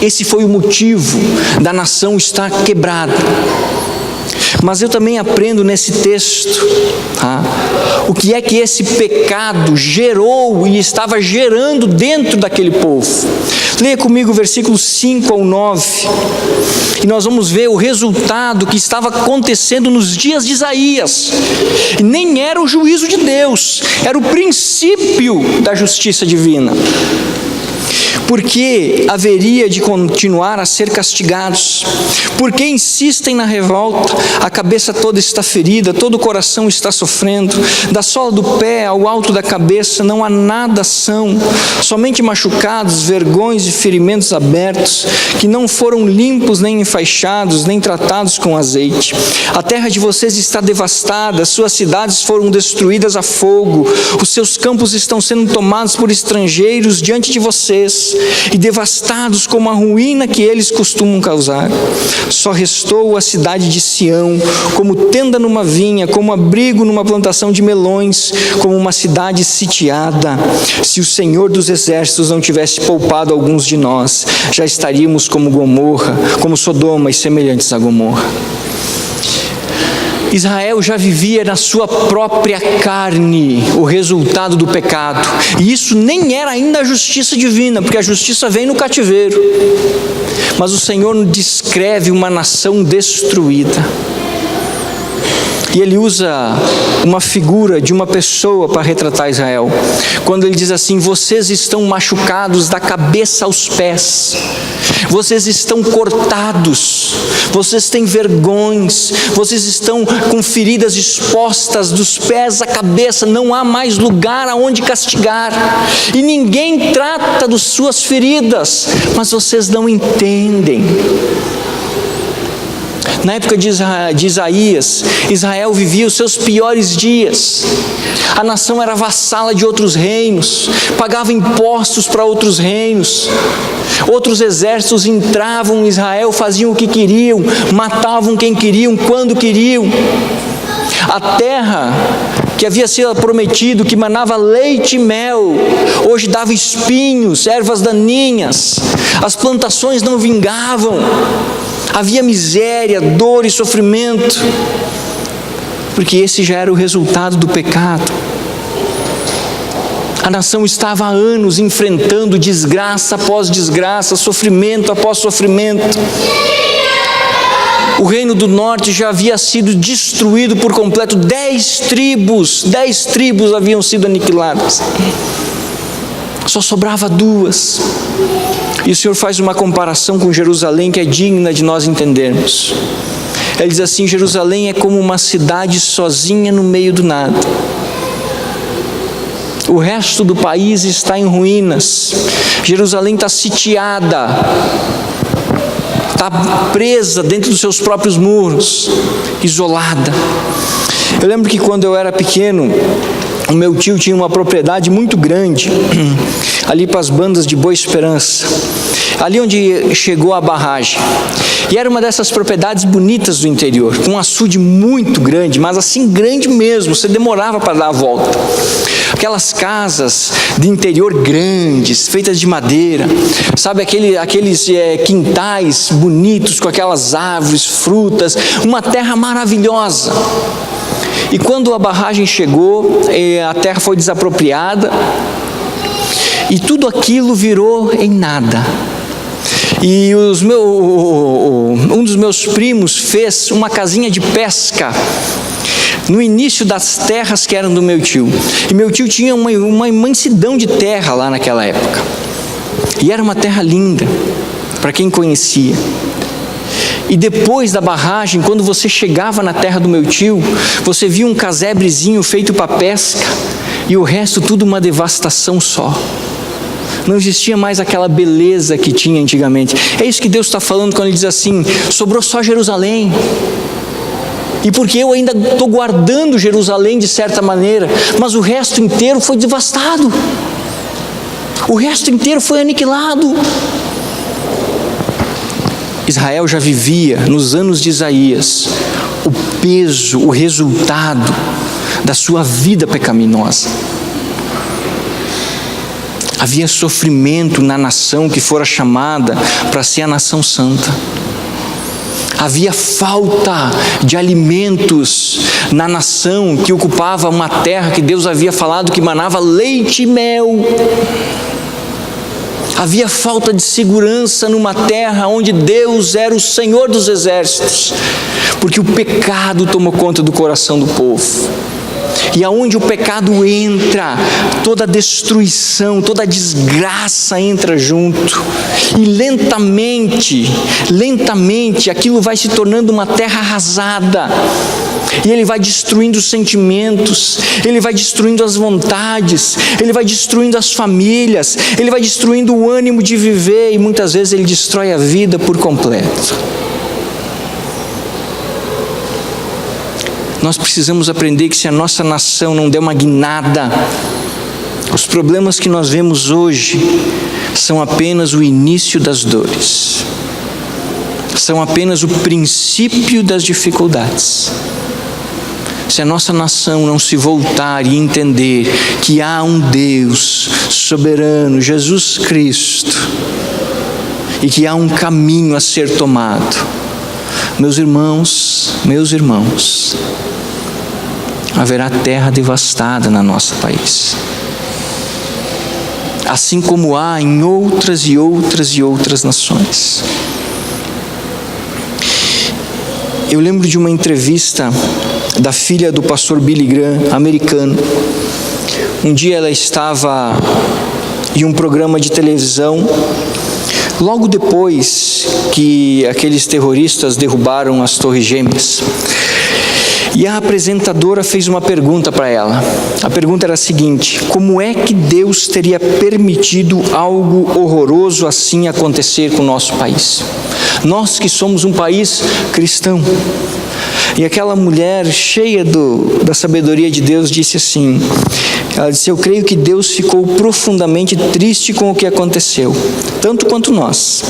Esse foi o motivo da nação estar quebrada. Mas eu também aprendo nesse texto, o que é que esse pecado gerou e estava gerando dentro daquele povo. Leia comigo versículos 5 ao 9, e nós vamos ver o resultado que estava acontecendo nos dias de Isaías. E nem era o juízo de Deus, era o princípio da justiça divina. Porque haveria de continuar a ser castigados? Porque insistem na revolta? A cabeça toda está ferida, todo o coração está sofrendo. Da sola do pé ao alto da cabeça não há nada são, somente machucados, vergões e ferimentos abertos, que não foram limpos, nem enfaixados, nem tratados com azeite. A terra de vocês está devastada, suas cidades foram destruídas a fogo, os seus campos estão sendo tomados por estrangeiros diante de vocês, e devastados como a ruína que eles costumam causar. Só restou a cidade de Sião, como tenda numa vinha, como abrigo numa plantação de melões, como uma cidade sitiada. Se o Senhor dos Exércitos não tivesse poupado alguns de nós, já estaríamos como Gomorra, como Sodoma e semelhantes a Gomorra. Israel já vivia na sua própria carne o resultado do pecado, e isso nem era ainda a justiça divina, porque a justiça vem no cativeiro, mas o Senhor descreve uma nação destruída, e Ele usa uma figura de uma pessoa para retratar Israel, quando Ele diz assim: vocês estão machucados da cabeça aos pés, vocês estão cortados, vocês têm vergões, vocês estão com feridas expostas dos pés à cabeça, não há mais lugar aonde castigar, e ninguém trata das suas feridas, mas vocês não entendem. Na época de Isaías, Israel vivia os seus piores dias. A nação era vassala de outros reinos, pagava impostos para outros reinos. Outros exércitos entravam em Israel, faziam o que queriam, matavam quem queriam, quando queriam. A terra que havia sido prometido, que manava leite e mel, hoje dava espinhos, ervas daninhas. As plantações não vingavam. Havia miséria, dor e sofrimento, porque esse já era o resultado do pecado. A nação estava há anos enfrentando desgraça após desgraça, sofrimento após sofrimento. O reino do norte já havia sido destruído por completo, 10 tribos haviam sido aniquiladas. Só sobrava 2. E o Senhor faz uma comparação com Jerusalém que é digna de nós entendermos. Ele diz assim: Jerusalém é como uma cidade sozinha no meio do nada. O resto do país está em ruínas. Jerusalém está sitiada, está presa dentro dos seus próprios muros, isolada. Eu lembro que quando eu era pequeno, o meu tio tinha uma propriedade muito grande, ali para as bandas de Boa Esperança, ali onde chegou a barragem. E era uma dessas propriedades bonitas do interior, com um açude muito grande, mas assim grande mesmo, você demorava para dar a volta. Aquelas casas de interior grandes, feitas de madeira, sabe, aqueles quintais bonitos, com aquelas árvores, frutas, uma terra maravilhosa. E quando a barragem chegou, a terra foi desapropriada, e tudo aquilo virou em nada. E um dos meus primos fez uma casinha de pesca no início das terras que eram do meu tio. E meu tio tinha uma imensidão de terra lá naquela época. E era uma terra linda, para quem conhecia. E depois da barragem, quando você chegava na terra do meu tio, você via um casebrezinho feito para pesca, e o resto tudo uma devastação só. Não existia mais aquela beleza que tinha antigamente. É isso que Deus está falando quando Ele diz assim: sobrou só Jerusalém. E porque eu ainda estou guardando Jerusalém de certa maneira, mas o resto inteiro foi devastado. O resto inteiro foi aniquilado. Israel já vivia, nos anos de Isaías, o peso, o resultado da sua vida pecaminosa. Havia sofrimento na nação que fora chamada para ser a nação santa. Havia falta de alimentos na nação que ocupava uma terra que Deus havia falado que manava leite e mel. Havia falta de segurança numa terra onde Deus era o Senhor dos exércitos, porque o pecado tomou conta do coração do povo. E aonde o pecado entra, toda a destruição, toda a desgraça entra junto. E lentamente, aquilo vai se tornando uma terra arrasada. E ele vai destruindo os sentimentos, ele vai destruindo as vontades, ele vai destruindo as famílias, ele vai destruindo o ânimo de viver, e muitas vezes ele destrói a vida por completo. Nós precisamos aprender que se a nossa nação não der uma guinada, os problemas que nós vemos hoje são apenas o início das dores, são apenas o princípio das dificuldades. Se a nossa nação não se voltar e entender que há um Deus soberano, Jesus Cristo, e que há um caminho a ser tomado, meus irmãos, haverá terra devastada no nosso país, assim como há em outras nações. Eu lembro de uma entrevista da filha do pastor Billy Graham, americano. Um dia ela estava em um programa de televisão, logo depois que aqueles terroristas derrubaram as Torres Gêmeas. E a apresentadora fez uma pergunta para ela. A pergunta era a seguinte: como é que Deus teria permitido algo horroroso assim acontecer com o nosso país? Nós que somos um país cristão. E aquela mulher, cheia da sabedoria de Deus, disse assim, ela disse: eu creio que Deus ficou profundamente triste com o que aconteceu, tanto quanto nós.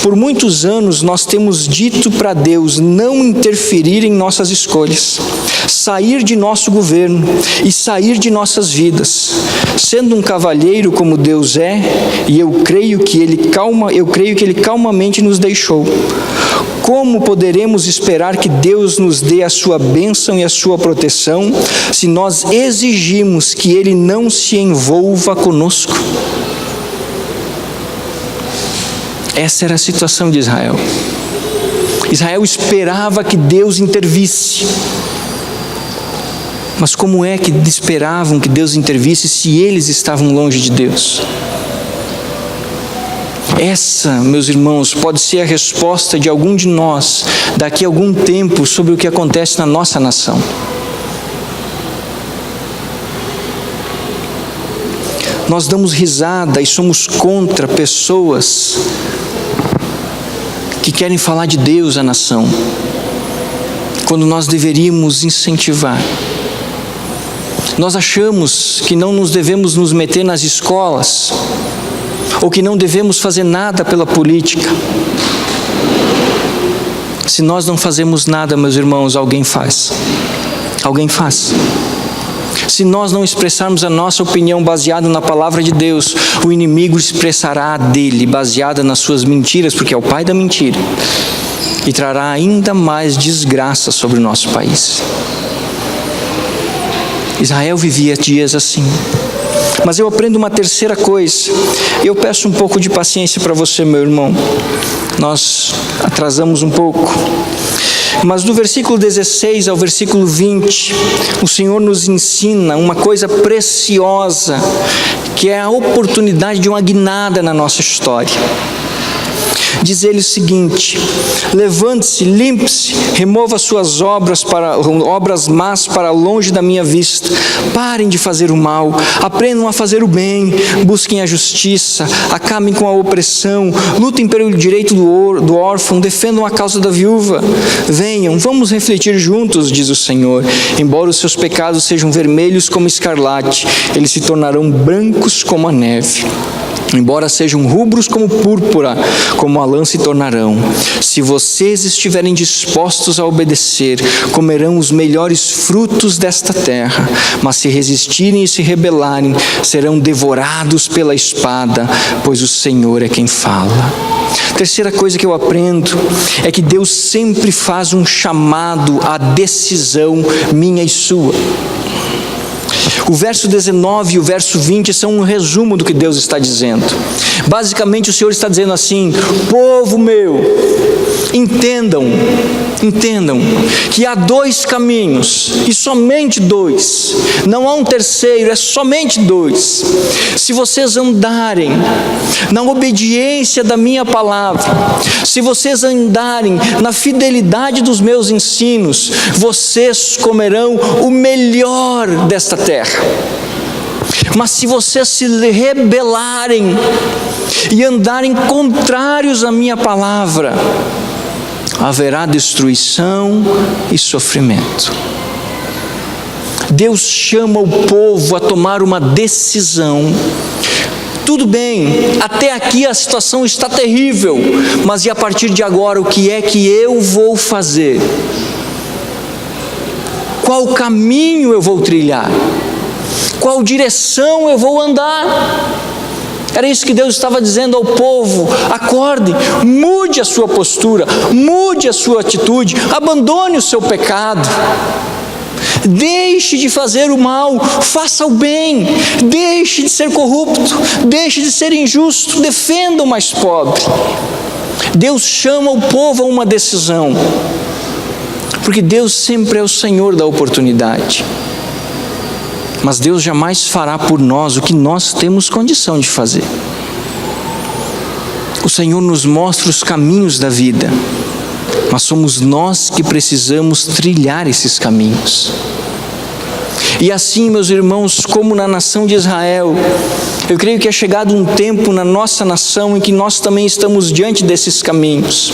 Por muitos anos nós temos dito para Deus não interferir em nossas escolhas, sair de nosso governo e sair de nossas vidas. Sendo um cavalheiro como Deus é, e eu creio que Ele calmamente nos deixou. Como poderemos esperar que Deus nos dê a sua bênção e a sua proteção se nós exigimos que Ele não se envolva conosco? Essa era a situação de Israel. Israel esperava que Deus intervisse. Mas como é que esperavam que Deus intervisse se eles estavam longe de Deus? Essa, meus irmãos, pode ser a resposta de algum de nós daqui a algum tempo sobre o que acontece na nossa nação. Nós damos risada e somos contra pessoas que querem falar de Deus à nação, quando nós deveríamos incentivar. Nós achamos que não nos devemos nos meter nas escolas, ou que não devemos fazer nada pela política. Se nós não fazemos nada, meus irmãos, alguém faz. Alguém faz. Se nós não expressarmos a nossa opinião baseada na palavra de Deus, o inimigo expressará a dele, baseada nas suas mentiras, porque é o pai da mentira, e trará ainda mais desgraça sobre o nosso país. Israel vivia dias assim. Mas eu aprendo uma terceira coisa. Eu peço um pouco de paciência para você, meu irmão. Nós atrasamos um pouco. Mas do versículo 16 ao versículo 20, o Senhor nos ensina uma coisa preciosa, que é a oportunidade de uma guinada na nossa história. Diz ele o seguinte: levante-se, limpe-se, remova suas obras más para longe da minha vista. Parem de fazer o mal, aprendam a fazer o bem, busquem a justiça, acabem com a opressão, lutem pelo direito do órfão, defendam a causa da viúva. Venham, vamos refletir juntos, diz o Senhor. Embora os seus pecados sejam vermelhos como escarlate, eles se tornarão brancos como a neve. Embora sejam rubros como púrpura, como a lã se tornarão. Se vocês estiverem dispostos a obedecer, comerão os melhores frutos desta terra. Mas se resistirem e se rebelarem, serão devorados pela espada, pois o Senhor é quem fala. Terceira coisa que eu aprendo é que Deus sempre faz um chamado à decisão minha e sua. O verso 19 e o verso 20 são um resumo do que Deus está dizendo. Basicamente o Senhor está dizendo assim: povo meu, entendam que há dois caminhos, e somente dois, não há um terceiro, é somente dois. Se vocês andarem na obediência da minha palavra, se vocês andarem na fidelidade dos meus ensinos, vocês comerão o melhor desta terra. Mas se vocês se rebelarem e andarem contrários à minha palavra, haverá destruição e sofrimento. Deus chama o povo a tomar uma decisão. Tudo bem, até aqui a situação está terrível, mas e a partir de agora, o que é que eu vou fazer? Qual caminho eu vou trilhar? Qual direção eu vou andar? Era isso que Deus estava dizendo ao povo: acorde, mude a sua postura, mude a sua atitude, abandone o seu pecado. Deixe de fazer o mal, faça o bem, deixe de ser corrupto, deixe de ser injusto, defenda o mais pobre. Deus chama o povo a uma decisão, porque Deus sempre é o Senhor da oportunidade. Mas Deus jamais fará por nós o que nós temos condição de fazer. O Senhor nos mostra os caminhos da vida, mas somos nós que precisamos trilhar esses caminhos. E assim, meus irmãos, como na nação de Israel, eu creio que é chegado um tempo na nossa nação em que nós também estamos diante desses caminhos.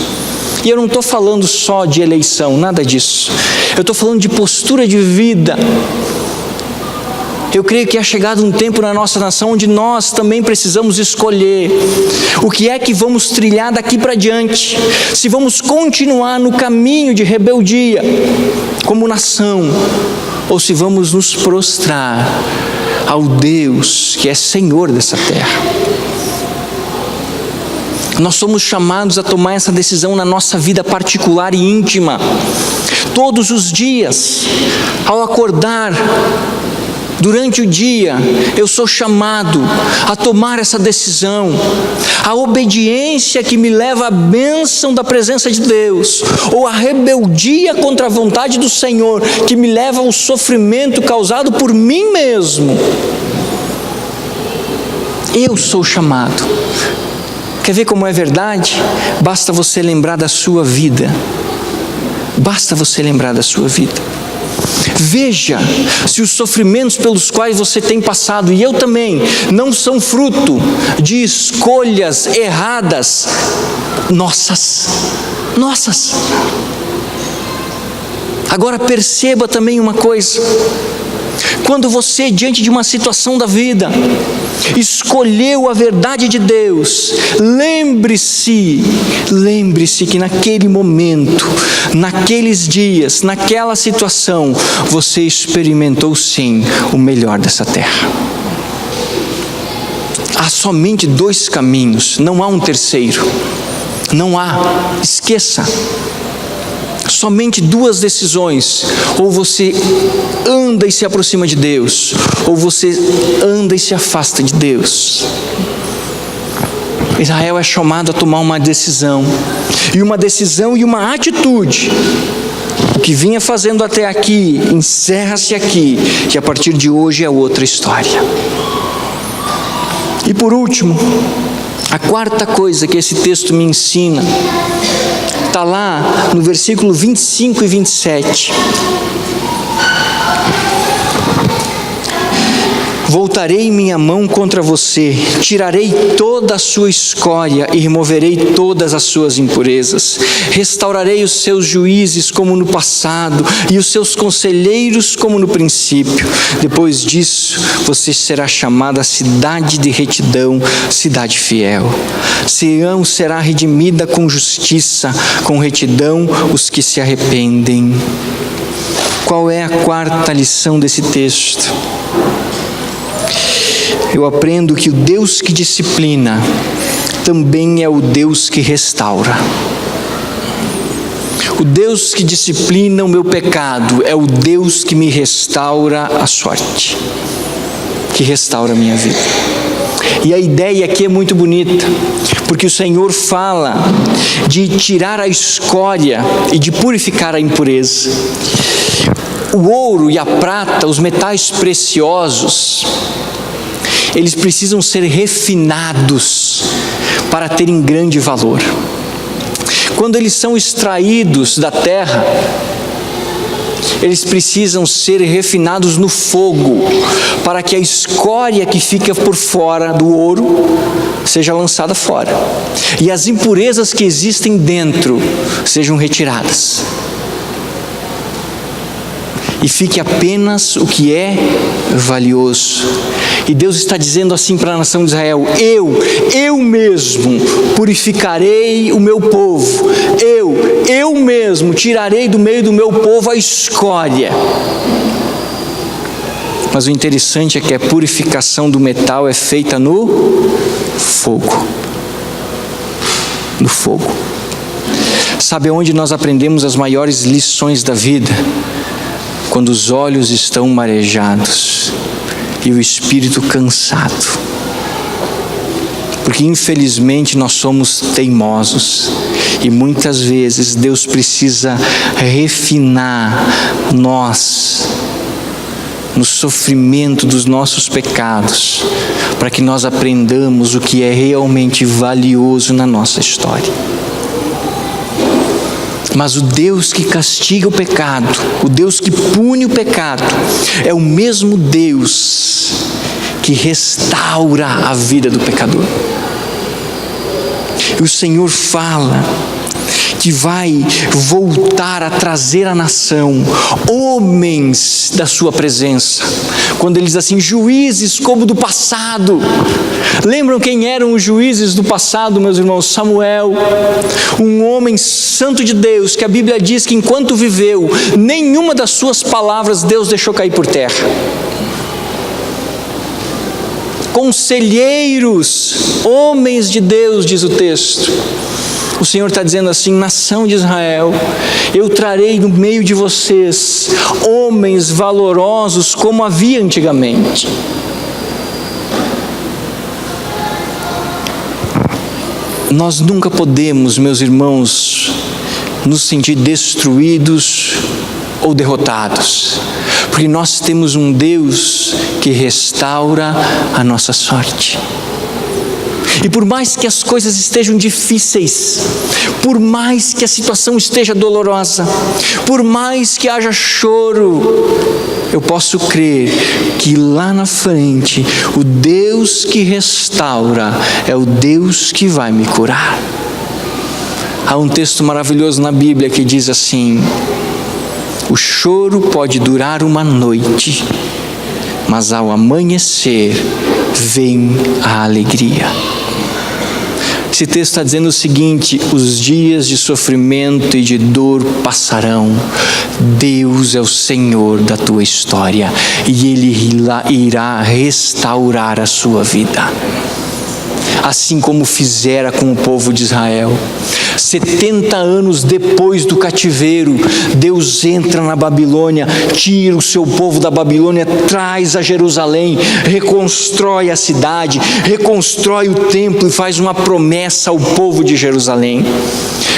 E eu não estou falando só de eleição, nada disso. Eu estou falando de postura de vida. Eu creio que é chegado um tempo na nossa nação onde nós também precisamos escolher o que é que vamos trilhar daqui para diante. Se vamos continuar no caminho de rebeldia como nação, ou se vamos nos prostrar ao Deus que é Senhor dessa terra. Nós somos chamados a tomar essa decisão na nossa vida particular e íntima. Todos os dias, ao acordar, durante o dia, eu sou chamado a tomar essa decisão. A obediência que me leva à bênção da presença de Deus, ou a rebeldia contra a vontade do Senhor, que me leva ao sofrimento causado por mim mesmo. Eu sou chamado. Quer ver como é verdade? Basta você lembrar da sua vida. Basta você lembrar da sua vida. Veja se os sofrimentos pelos quais você tem passado, e eu também, não são fruto de escolhas erradas nossas. Agora perceba também uma coisa: quando você, diante de uma situação da vida, escolheu a verdade de Deus, lembre-se que naquele momento, naqueles dias, naquela situação, você experimentou sim o melhor dessa terra. Há somente dois caminhos, não há um terceiro. Não há, esqueça. Somente duas decisões: ou você anda e se aproxima de Deus, ou você anda e se afasta de Deus. Israel é chamado a tomar uma decisão e uma atitude. O que vinha fazendo até aqui, encerra-se aqui, e a partir de hoje é outra história. E por último, a quarta coisa que esse texto me ensina, está lá no versículo 25 e 27. Voltarei minha mão contra você, tirarei toda a sua escória e removerei todas as suas impurezas. Restaurarei os seus juízes como no passado e os seus conselheiros como no princípio. Depois disso, você será chamada cidade de retidão, cidade fiel. Sião será redimida com justiça, com retidão os que se arrependem. Qual é a quarta lição desse texto? Eu aprendo que o Deus que disciplina também é o Deus que restaura. O Deus que disciplina o meu pecado é o Deus que me restaura a sorte, que restaura a minha vida. E a ideia aqui é muito bonita, porque o Senhor fala de tirar a escória e de purificar a impureza. O ouro e a prata, os metais preciosos, eles precisam ser refinados para terem grande valor. Quando eles são extraídos da terra, eles precisam ser refinados no fogo, para que a escória que fica por fora do ouro seja lançada fora, e as impurezas que existem dentro sejam retiradas. E fique apenas o que é valioso. E Deus está dizendo assim para a nação de Israel: eu mesmo purificarei o meu povo, eu mesmo tirarei do meio do meu povo a escória. Mas o interessante é que a purificação do metal é feita no fogo. No fogo. Sabe onde nós aprendemos as maiores lições da vida? Quando os olhos estão marejados e o espírito cansado. Porque infelizmente nós somos teimosos e muitas vezes Deus precisa refinar nós no sofrimento dos nossos pecados, para que nós aprendamos o que é realmente valioso na nossa história. Mas o Deus que castiga o pecado, o Deus que pune o pecado, é o mesmo Deus que restaura a vida do pecador. E o Senhor fala que vai voltar a trazer à nação homens da sua presença. Quando ele diz assim, juízes como do passado. Lembram quem eram os juízes do passado, meus irmãos? Samuel, um homem santo de Deus, que a Bíblia diz que enquanto viveu, nenhuma das suas palavras Deus deixou cair por terra. Conselheiros, homens de Deus, diz o texto. O Senhor está dizendo assim, nação de Israel, eu trarei no meio de vocês homens valorosos como havia antigamente. Nós nunca podemos, meus irmãos, nos sentir destruídos ou derrotados, porque nós temos um Deus que restaura a nossa sorte. E por mais que as coisas estejam difíceis, por mais que a situação esteja dolorosa, por mais que haja choro, eu posso crer que lá na frente, o Deus que restaura é o Deus que vai me curar. Há um texto maravilhoso na Bíblia que diz assim: o choro pode durar uma noite, mas ao amanhecer vem a alegria. Esse texto está dizendo o seguinte: os dias de sofrimento e de dor passarão. Deus é o Senhor da tua história e Ele irá restaurar a sua vida. Assim como fizera com o povo de Israel. 70 anos depois do cativeiro, Deus entra na Babilônia, tira o seu povo da Babilônia, traz a Jerusalém, reconstrói a cidade, reconstrói o templo e faz uma promessa ao povo de Jerusalém.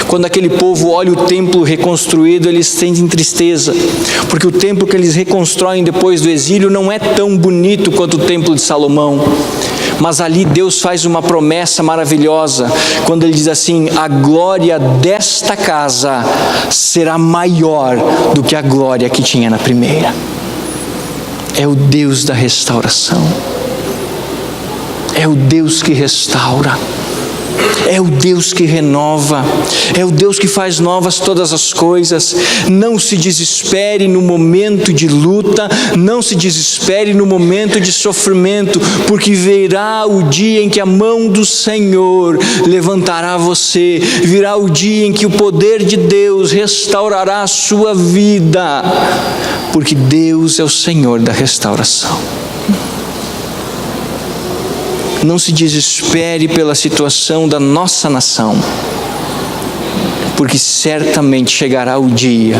Quando aquele povo olha o templo reconstruído, eles sentem tristeza, porque o templo que eles reconstroem depois do exílio não é tão bonito quanto o templo de Salomão. Mas ali Deus faz uma promessa maravilhosa, quando Ele diz assim: a glória desta casa será maior do que a glória que tinha na primeira. é o Deus da restauração. É o Deus que restaura. É o Deus que renova, é o Deus que faz novas todas as coisas. Não se desespere no momento de luta, não se desespere no momento de sofrimento, porque virá o dia em que a mão do Senhor levantará você, virá o dia em que o poder de Deus restaurará a sua vida, porque Deus é o Senhor da restauração. Não se desespere pela situação da nossa nação, porque certamente chegará o dia,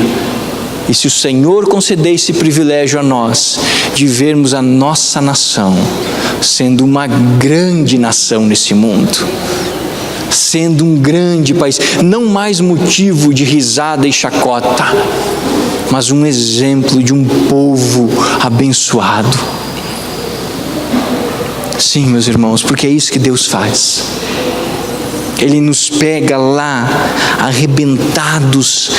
e se o Senhor conceder esse privilégio a nós, de vermos a nossa nação sendo uma grande nação nesse mundo, sendo um grande país, não mais motivo de risada e chacota, mas um exemplo de um povo abençoado. Sim, meus irmãos, porque é isso que Deus faz. Ele nos pega lá, arrebentados,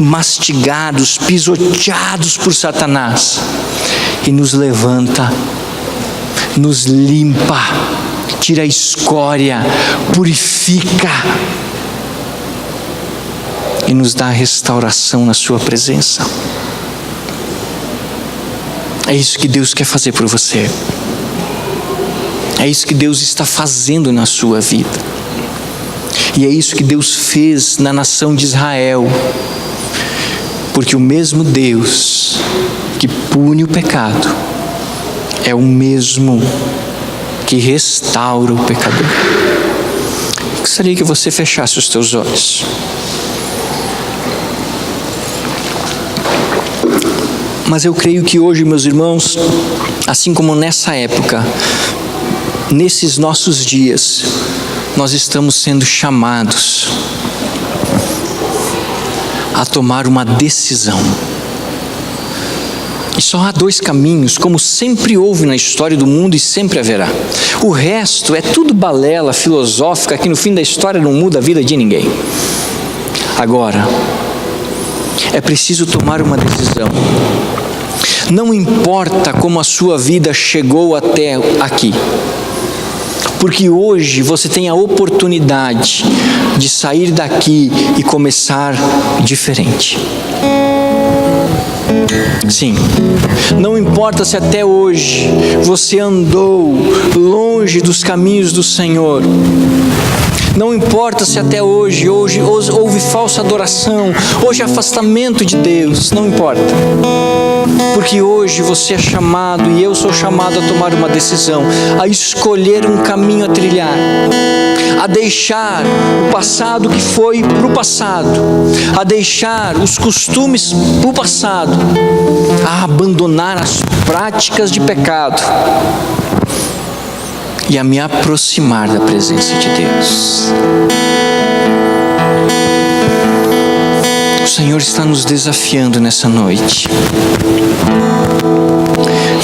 mastigados, pisoteados por Satanás, e nos levanta, nos limpa, tira a escória, purifica, e nos dá a restauração na sua presença. É isso que Deus quer fazer por você. É isso que Deus está fazendo na sua vida. E é isso que Deus fez na nação de Israel. Porque o mesmo Deus que pune o pecado é o mesmo que restaura o pecador. Eu gostaria que você fechasse os teus olhos. Mas eu creio que hoje, meus irmãos, assim como nessa época, nesses nossos dias, nós estamos sendo chamados a tomar uma decisão. E só há dois caminhos, como sempre houve na história do mundo e sempre haverá. O resto é tudo balela filosófica que no fim da história não muda a vida de ninguém. Agora, é preciso tomar uma decisão. Não importa como a sua vida chegou até aqui, porque hoje você tem a oportunidade de sair daqui e começar diferente. Sim, não importa se até hoje você andou longe dos caminhos do Senhor. Não importa se até hoje houve falsa adoração, hoje afastamento de Deus, não importa. Porque hoje você é chamado e eu sou chamado a tomar uma decisão, a escolher um caminho a trilhar, a deixar o passado que foi para o passado, a deixar os costumes para o passado, a abandonar as práticas de pecado e a me aproximar da presença de Deus. O Senhor está nos desafiando nessa noite.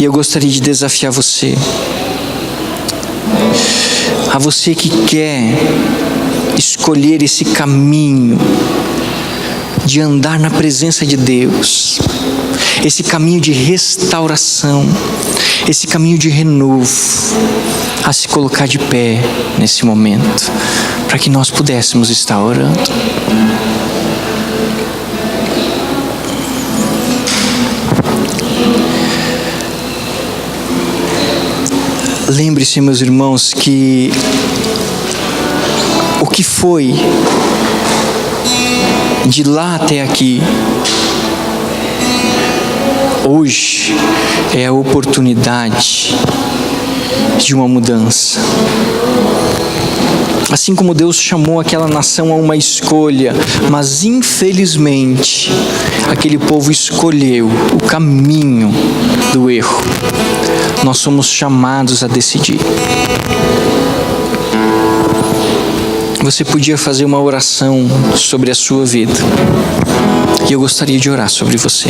E eu gostaria de desafiar você. A você que quer escolher esse caminho de andar na presença de Deus, esse caminho de restauração, esse caminho de renovo, a se colocar de pé nesse momento, para que nós pudéssemos estar orando. Lembre-se, meus irmãos, que o que foi de lá até aqui, hoje é a oportunidade de uma mudança. Assim como Deus chamou aquela nação a uma escolha, mas infelizmente aquele povo escolheu o caminho do erro. Nós somos chamados a decidir. Você podia fazer uma oração sobre a sua vida, e eu gostaria de orar sobre você.